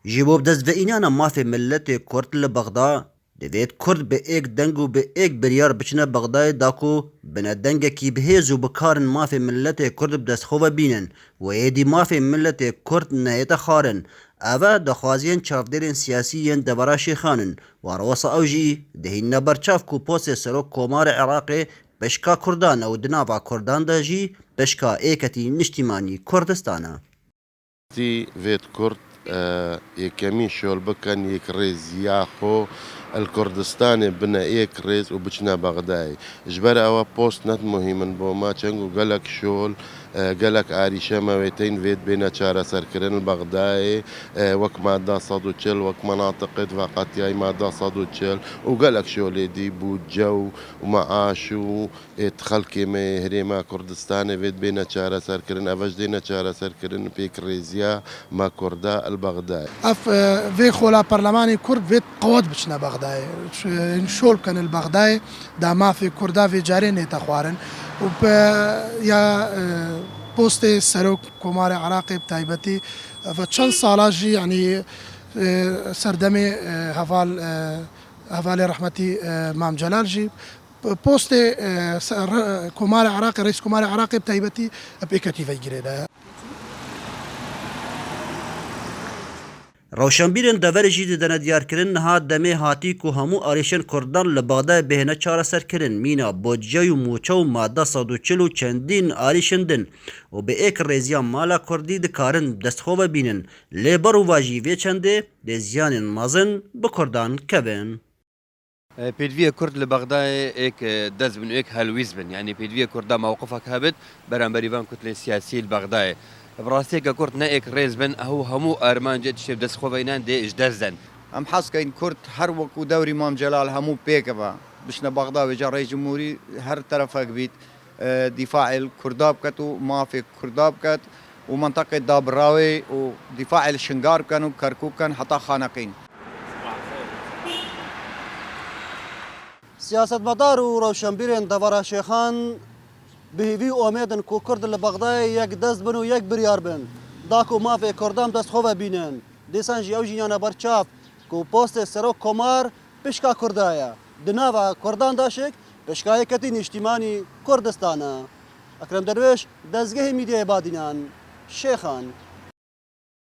ji bo destveînana mafê milletê Kurd li Bexda divêt Kurd bi êk deng û bi êk biryar biçine Bexdayê da ku binedengekî bihêz û bikarin mafê milletê Kurd bi destxwe bînin û êdî mafê milletê Kurd nehête xwarin. Ev e daxwaziyên çavdêrên siyasî yên devera Şêxan in. Warwesa ew jî dihîne berçav ku postê Serok Komarê Iraqê pişka Kurdan û di nava Kurdan de jî pişka êketî niştîmanî Kurdistan e. vêt Kurd yekemîn şol bikin yek rêziya xwe el Kurdistanê bine êk rêz û biçine Bexdayê. Ji ber ew post net muhîm in bo me çeng û gelek şol gelek arîşe me wê tên vêt bêne çareserkirin li Bexdayê wek madda 140 wek menatiqê veqetiyayî madda 140 û gelek şolê dî bûdce û meaş û xelkê me herêma Kurdistanê vêt bêne çareserkirin ev ji dêne çareserkirin pêkrêziya me Kurda li Bexdayê. اف في خولا برلماني كرد في قوات بشنا بغداي نشول كان البغداي دا ما في كردا في جارين تخوارن وب يا بوستي سروك كوماري عراقي بتايبتي فشان صالاجي يعني سردمي هفالي رحمتي مام جلالجي بوستي كوماري عراقي رئيس كوماري عراقي بتايبتي بيكتي في جريدا Rewşenbîrên deverê jî didine diyarkirin niha demê hatî ku hemû arêşên Kurdan li Bexdayê bêhne çareserkirin mîna bocce û mûçe û madda 140 û çendîn arîşin din û bi êk rêziya mala Kurdî dikarin destxwe bînin. Lê ber û jî vê çendê dê ziyanên mezin bi Kurdan kevin. پێدویە کورد لە بەغدایە ئێک دەست بن ئێک هەلویز بن یعنی پێدویە کووردا ماوقفك هەبێت بەرامبەریوان کوتلێن سیاسی لە بەغدایە بڕاستێکە کورد نە ئێک ڕێز بن ئەو هەموو ئەرمانجێت شێ دەستخۆڤینان دێ ئش دەستدەن ئەم حەزکەین کورد هەر وەکو دەوری مام جەلال هەموو پێکەوە بشنە بەغدا وێجا ڕێی جمهوری هەر تەرەفەک بیت دیفاعی کوردا بکات و مافێک کوردا بکات و منطقەی دابڕاوێ و دیفاعی شنگار بکەن و کەرکوب بکەن حتا خانەقین. سیاستمدار û rewşenbîrên devera Şêxan bi hêvî omêdin ku Kurd li Bexdayê yek dest bin û yek biryar bin. Da ku mafê Kurdan destxwe bînin. Dîsan jî ew jiyana berçav ku postê Serok Komar pişka Kurda ye. Di nava Kurdan de şik pişka yeketî niştîmanî Kurdistan e. Ekrem Derviş, dezgehê mîdyayê Badînan, Şêxan.